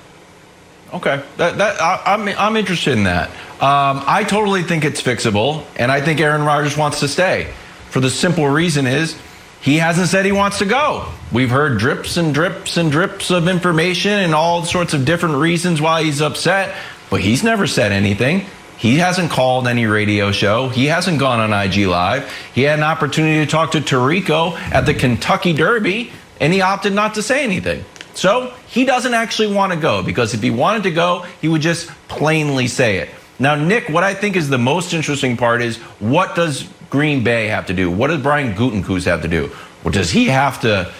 Okay, I'm interested in that. I totally think it's fixable, and I think Aaron Rodgers wants to stay. For the simple reason is he hasn't said he wants to go. We've heard drips and drips and drips of information and all sorts of different reasons why he's upset, but he's never said anything. He hasn't called any radio show. He hasn't gone on IG Live. He had an opportunity to talk to Tirico at the Kentucky Derby, and he opted not to say anything. So he doesn't actually want to go, because if he wanted to go, he would just plainly say it. Now, Nick, what I think is the most interesting part is, what does Green Bay have to do? What does Brian Gutekunst have to do? Well, does he have to,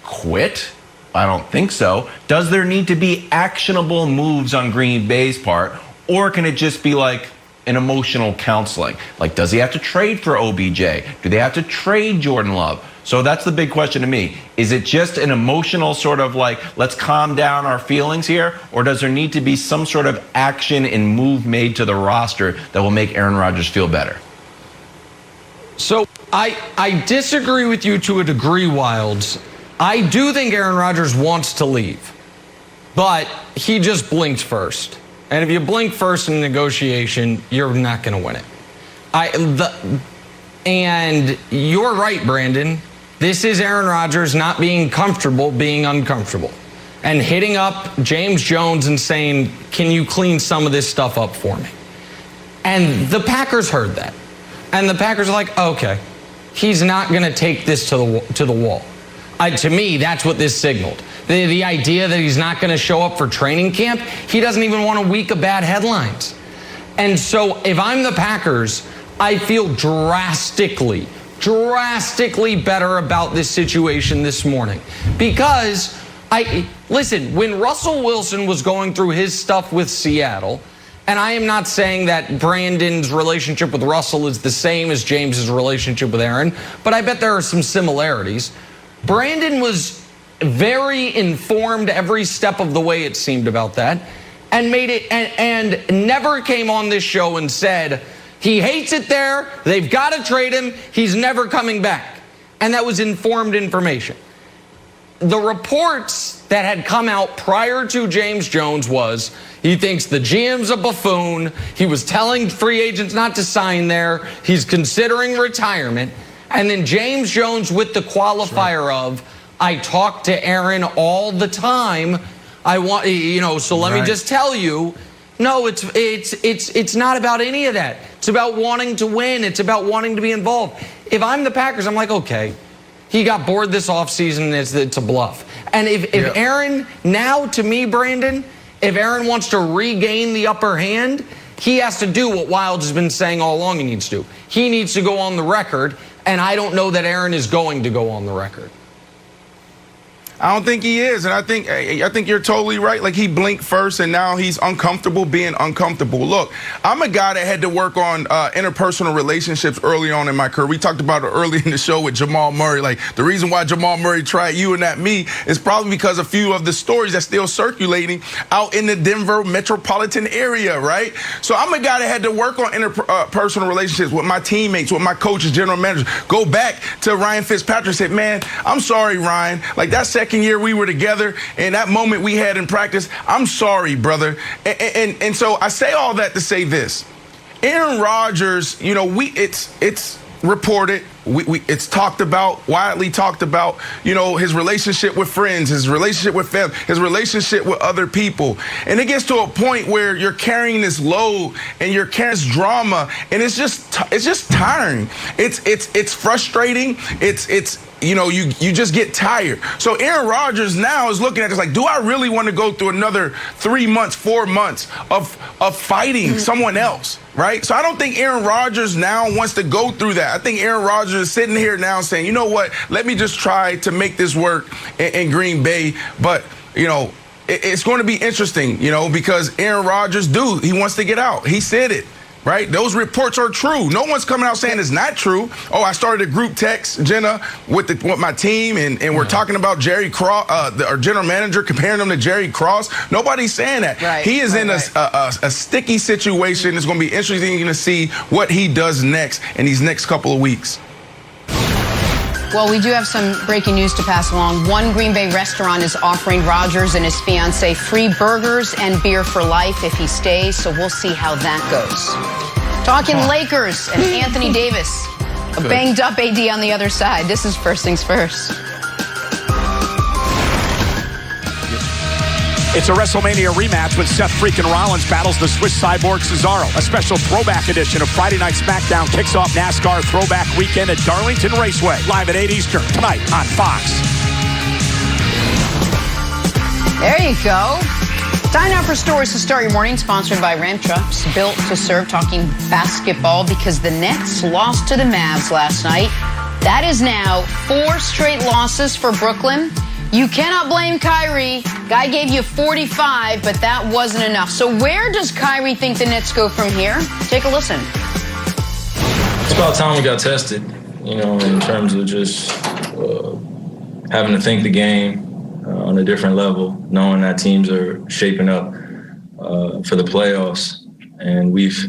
quit? I don't think so. Does there need to be actionable moves on Green Bay's part, or can it just be like an emotional counseling? Like, does he have to trade for OBJ? Do they have to trade Jordan Love? So that's the big question to me. Is it just an emotional sort of like, let's calm down our feelings here? Or does there need to be some sort of action and move made to the roster that will make Aaron Rodgers feel better? So I disagree with you to a degree, Wilds. I do think Aaron Rodgers wants to leave, but he just blinked first. And if you blink first in a negotiation, you're not going to win it. And you're right, Brandon. This is Aaron Rodgers not being comfortable being uncomfortable and hitting up James Jones and saying, can you clean some of this stuff up for me? And the Packers heard that. And the Packers are like, okay, he's not going to take this to the wall. To me, that's what this signaled. The idea that he's not going to show up for training camp, he doesn't even want a week of bad headlines. And so if I'm the Packers, I feel drastically better about this situation this morning. Because, listen, when Russell Wilson was going through his stuff with Seattle, and I am not saying that Brandon's relationship with Russell is the same as James's relationship with Aaron, but I bet there are some similarities. Brandon was very informed every step of the way, it seemed, about that, and made it, and never came on this show and said, he hates it there, they've got to trade him, he's never coming back. And that was informed information. The reports that had come out prior to James Jones was, he thinks the GM's a buffoon, he was telling free agents not to sign there, he's considering retirement, and then James Jones with the qualifier of, I talk to Aaron all the time, so let me just tell you, no, it's not about any of that. It's about wanting to win. It's about wanting to be involved. If I'm the Packers, I'm like, okay, he got bored this offseason. It's a bluff. And if Aaron, now to me, Brandon, if Aaron wants to regain the upper hand, he has to do what Wilds has been saying all along he needs to do. He needs to go on the record, and I don't know that Aaron is going to go on the record. I don't think he is, and I think you're totally right. Like, he blinked first, and now he's uncomfortable being uncomfortable. Look, I'm a guy that had to work on interpersonal relationships early on in my career. We talked about it early in the show with Jamal Murray. Like, the reason why Jamal Murray tried you and not me is probably because a few of the stories that's still circulating out in the Denver metropolitan area, right? So I'm a guy that had to work on interpersonal relationships with my teammates, with my coaches, general managers. Go back to Ryan Fitzpatrick, said, man, I'm sorry, Ryan. Like, that second year we were together and that moment we had in practice, I'm sorry, brother. And so I say all that to say this. Aaron Rodgers, it's reported, it's talked about, widely talked about, his relationship with friends, his relationship with family, his relationship with other people. And it gets to a point where you're carrying this load and you're carrying this drama, and it's just tiring. It's frustrating. You just get tired. So Aaron Rodgers now is looking at this like, do I really want to go through another 3 months, 4 months of fighting someone else, right? So I don't think Aaron Rodgers now wants to go through that. I think Aaron Rodgers is sitting here now saying, you know what, let me just try to make this work in Green Bay. But, it's going to be interesting, because Aaron Rodgers, he wants to get out. He said it. right? Those reports are true. No one's coming out saying it's not true. Oh, I started a group text, Jenna, with my team, and we're talking about Jerry Cross, our general manager, comparing him to Jerry Cross. Nobody's saying that. Right, he is in a sticky situation. It's going to be interesting to see what he does next in these next couple of weeks. Well, we do have some breaking news to pass along. One Green Bay restaurant is offering Rodgers and his fiancée free burgers and beer for life if he stays, so we'll see how that goes. Talking Lakers and Anthony Davis, a banged-up AD on the other side. This is First Things First. It's a WrestleMania rematch when Seth freaking Rollins battles the Swiss cyborg Cesaro. A special throwback edition of Friday Night SmackDown kicks off NASCAR Throwback Weekend at Darlington Raceway. Live at 8 Eastern, tonight on Fox. There you go. Time now for Stories to Start Your Morning, sponsored by Ram Trucks, built to serve. Talking basketball because the Nets lost to the Mavs last night. That is now 4 straight losses for Brooklyn. You cannot blame Kyrie. Guy gave you 45, but that wasn't enough. So where does Kyrie think the Nets go from here? Take a listen. It's about time we got tested, in terms of just having to think the game on a different level, knowing that teams are shaping up for the playoffs. And we've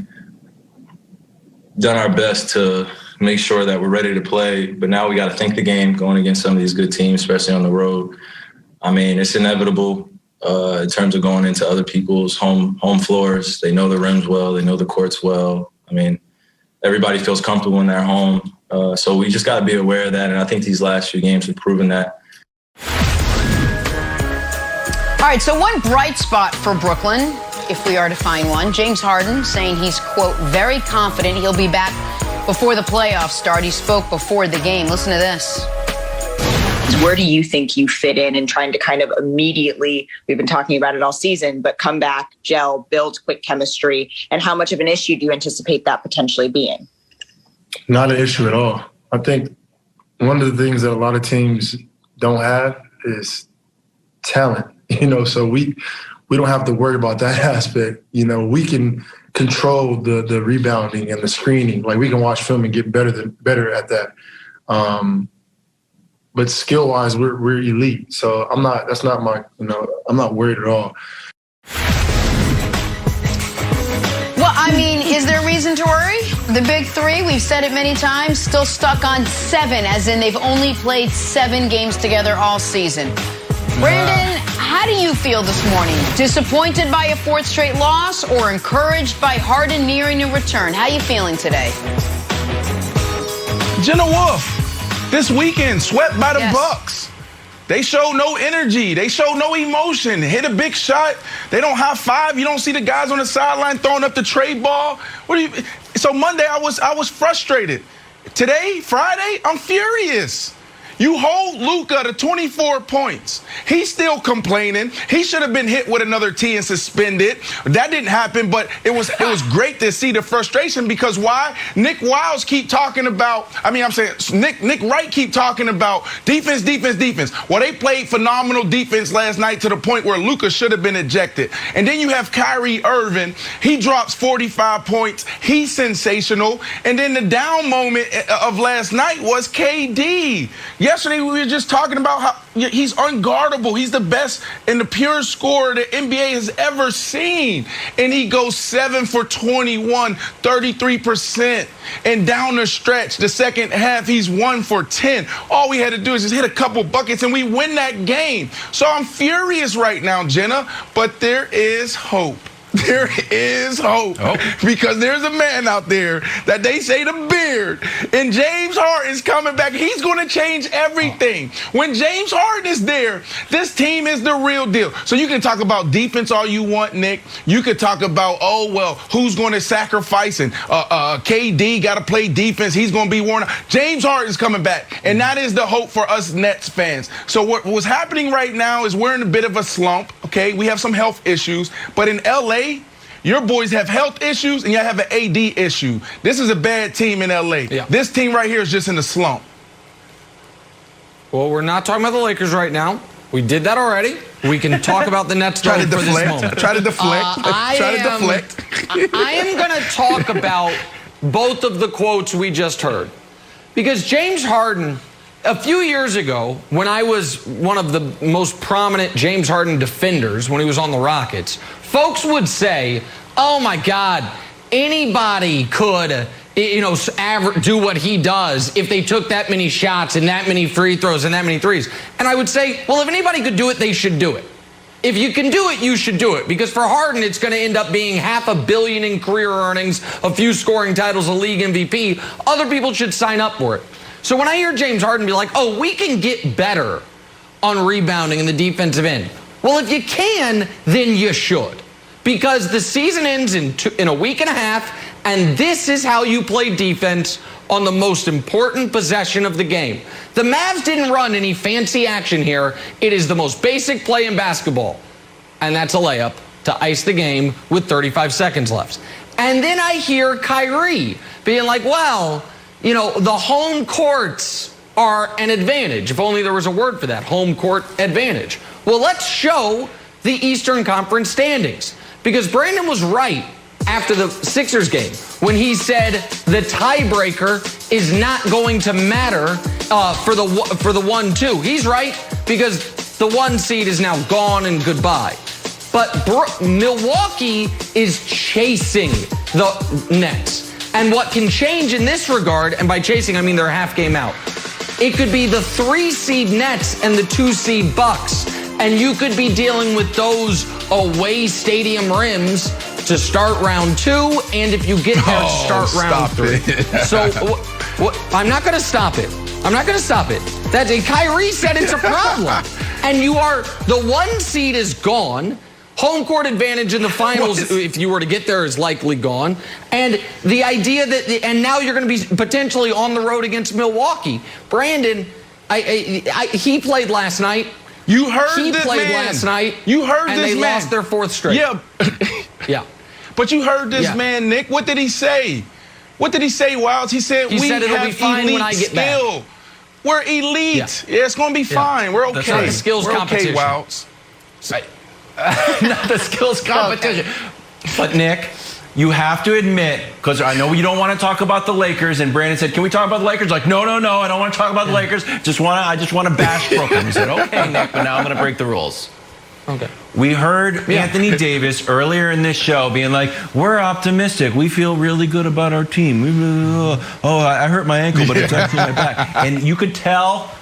done our best to make sure that we're ready to play, but now we got to think the game going against some of these good teams, especially on the road. I mean, it's inevitable in terms of going into other people's home floors. They know the rims well. They know the courts well. I mean, everybody feels comfortable in their home. So we just got to be aware of that, and I think these last few games have proven that. All right, so one bright spot for Brooklyn, if we are to find one, James Harden saying he's, quote, very confident he'll be back before the playoffs start. He spoke before the game. Listen to this. Where do you think you fit in and trying to kind of immediately, we've been talking about it all season, but come back, gel, build quick chemistry, and how much of an issue do you anticipate that potentially being? Not an issue at all. I think one of the things that a lot of teams don't have is talent, so we don't have to worry about that aspect. We can control the rebounding and the screening. Like, we can watch film and get better at that. But skill-wise, we're elite. So I'm not worried at all. Well, I mean, is there reason to worry? The big three, we've said it many times, still stuck on 7, as in they've only played 7 games together all season. Brandon, how do you feel this morning? Disappointed by a 4th straight loss or encouraged by Harden nearing a return? How are you feeling today? Jenna Wolfe, this weekend, swept by the Bucks. They show no energy. They show no emotion. Hit a big shot. They don't high five. You don't see the guys on the sideline throwing up the trade ball. So Monday, I was frustrated. Today, Friday, I'm furious. You hold Luka to 24 points. He's still complaining. He should have been hit with another T and suspended. That didn't happen, but it was great to see the frustration because why? Nick Wright keep talking about defense. Well, they played phenomenal defense last night to the point where Luka should have been ejected. And then you have Kyrie Irving. He drops 45 points. He's sensational. And then the down moment of last night was KD. Yesterday, we were just talking about how he's unguardable. He's the best and the purest scorer the NBA has ever seen. And he goes 7 for 21, 33%. And down the stretch, the second half, he's 1 for 10. All we had to do is just hit a couple buckets, and we win that game. So I'm furious right now, Jenna, but there is hope. There is hope because there's a man out there that they say the beard, and James Harden is coming back. He's going to change everything. When James Harden is there, this team is the real deal. So you can talk about defense all you want, Nick. You could talk about, who's going to sacrifice, and KD got to play defense. He's going to be worn out. James Harden's coming back, and that is the hope for us Nets fans. So what's happening right now is we're in a bit of a slump, okay? We have some health issues, but in L.A., your boys have health issues and you have an AD issue. This is a bad team in LA. Yeah. This team right here is just in a slump. Well, we're not talking about the Lakers right now. We did that already. We can talk about the Nets for this moment. Try to deflect. I am going to talk about both of the quotes we just heard. Because James Harden, a few years ago, when I was one of the most prominent James Harden defenders when he was on the Rockets, folks would say, oh my God, anybody could do what he does if they took that many shots and that many free throws and that many threes. And I would say, well, if anybody could do it, they should do it. If you can do it, you should do it. Because for Harden, it's going to end up being $500 million in career earnings, a few scoring titles, a league MVP. Other people should sign up for it. So when I hear James Harden be like, oh, we can get better on rebounding in the defensive end. Well, if you can, then you should. Because the season ends in a week and a half, and this is how you play defense on the most important possession of the game. The Mavs didn't run any fancy action here. It is the most basic play in basketball. And that's a layup to ice the game with 35 seconds left. And then I hear Kyrie being like, well, the home courts are an advantage. If only there was a word for that, home court advantage. Well, let's show the Eastern Conference standings. Because Brandon was right after the Sixers game when he said the tiebreaker is not going to matter for the 1-2. He's right because the 1 seed is now gone and goodbye. But Milwaukee is chasing the Nets. And what can change in this regard, and by chasing I mean they're a half game out, it could be the 3 seed Nets and the 2 seed Bucks. And you could be dealing with those away stadium rims to start round 2, and if you get there, start round 3. So I'm not going to stop it. Kyrie said it's a problem. And the 1 seed is gone. Home court advantage in the finals, if you were to get there, is likely gone. And the idea and now you're going to be potentially on the road against Milwaukee. Brandon, he played last night. You heard he this played man. Last night. You heard and this they man. Lost their 4th straight. Yeah. Yeah. But you heard this man, Nick. What did he say? Wilds? He said, we it'll have be fine elite when I get skill. back. We're elite. Yeah, it's going to be fine. We're okay. That's not the skills competition. Okay, Wilds. Not the skills competition. But, Nick, you have to admit, because I know you don't want to talk about the Lakers, and Brandon said, can we talk about the Lakers? Like, no, I don't want to talk about the Lakers. I just want to bash Brooklyn. He said, okay, Nick, but now I'm going to break the rules. Okay. We heard Anthony Davis earlier in this show being like, we're optimistic. We feel really good about our team. I hurt my ankle, but it's actually my back. And you could tell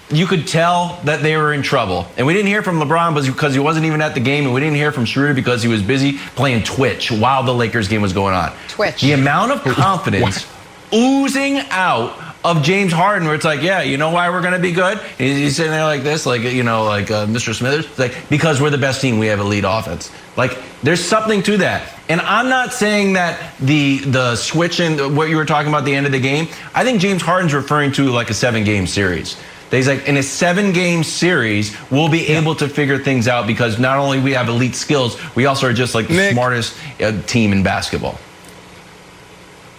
that they were in trouble. And we didn't hear from LeBron because he wasn't even at the game, and we didn't hear from Schroeder because he was busy playing Twitch while the Lakers game was going on. Twitch. The amount of confidence oozing out of James Harden, where it's like, yeah, you know why we're going to be good? He's sitting there like this, like Mr. Smithers. It's like, because we're the best team, we have elite offense. Like, there's something to that. And I'm not saying that the switch and what you were talking about at the end of the game, I think James Harden's referring to like a 7-game series. He's like, in a 7-game series, we'll be able to figure things out because not only we have elite skills, we also are just like the smartest team in basketball.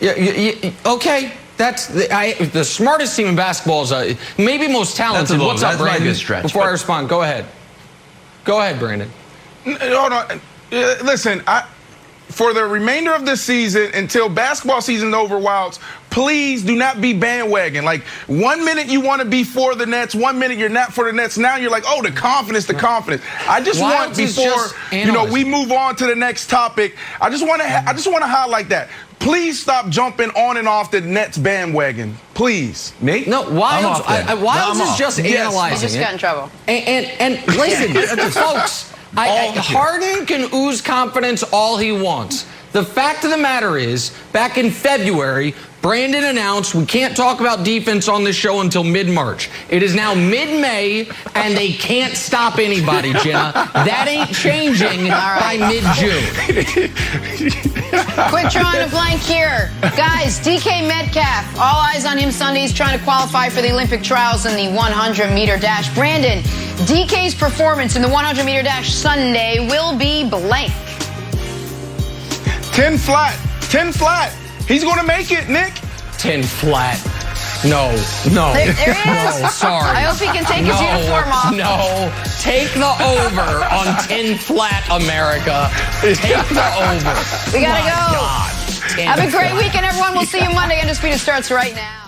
Yeah, okay. That's the smartest team in basketball is maybe most talented. What's up, Brandon? Before I respond, go ahead. Go ahead, Brandon. Hold on. Listen, for the remainder of this season, until basketball season is over, Wilds, please do not be bandwagon. Like, 1 minute you want to be for the Nets, 1 minute you're not for the Nets. Now you're like, oh, the confidence. I just want, before we move on to the next topic, I just want to highlight that. Please stop jumping on and off the Nets bandwagon. Please. Me? No, Wilds is just analyzing. He just got in trouble. And listen, folks, Harden can ooze confidence all he wants. The fact of the matter is, back in February, Brandon announced we can't talk about defense on this show until mid-March. It is now mid-May, and they can't stop anybody, Jenna. That ain't changing by mid-June. Quit trying to blank here. Guys, DK Metcalf, all eyes on him Sunday. He's trying to qualify for the Olympic trials in the 100-meter dash. Brandon, DK's performance in the 100-meter dash Sunday will be blank. 10 flat. He's going to make it, Nick. 10 flat. No. There he is. No, sorry. I hope he can take his uniform off. No. Take the over on 10 flat America. Take the over. We gotta go. God. Have a great weekend, everyone. We'll see you Monday. Undisputed starts right now.